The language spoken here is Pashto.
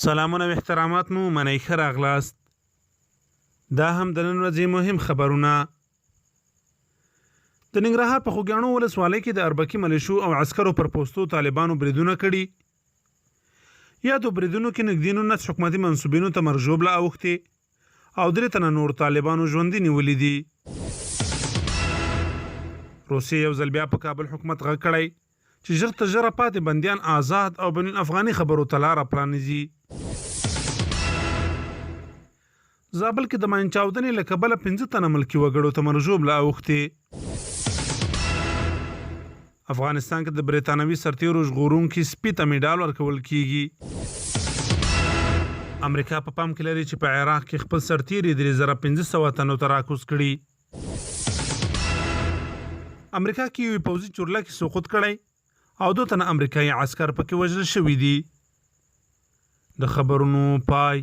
سلامونه او احترامات مو منئ ښه راغلاست. دا هم د نن ورځې مهم خبرونه. د ننګرهار په خوږیاڼو ولسوالۍ کې د اربکي ملیشو او عسکرو پر پوستو طالبانو بریدونه کړي. یادو بریدونو کې نږدې 19 حکومتي منصوبینو ته مرژوبله اوښتې او 3 تنه نور طالبانو ژوندي نیولي دي. روسیې یو ځل بیا په کابل حکومت غږ کړی چې ژر تر ژره پاتې بندیان آزاد او بین الافغاني خبرو ته لاره پرانیزي. زابل کې د ماین چاودنې له کبله 15 تنه ملکي وګړو ته مرژوبله اوښتې. افغانستان کې د برېټانوي سرتیرو ژغورونکي سپي ته مډال ورکول کیږي. امریکا په پام کې لري چې په عراق کې خپل سرتیري 3500 تنو ته راکوز کړي. امریکا کې یو پوځي چورلکې سقوط کړی او 2 تنه امریکایي عسکر پکې وژل شوي دي. د خبرونو پای.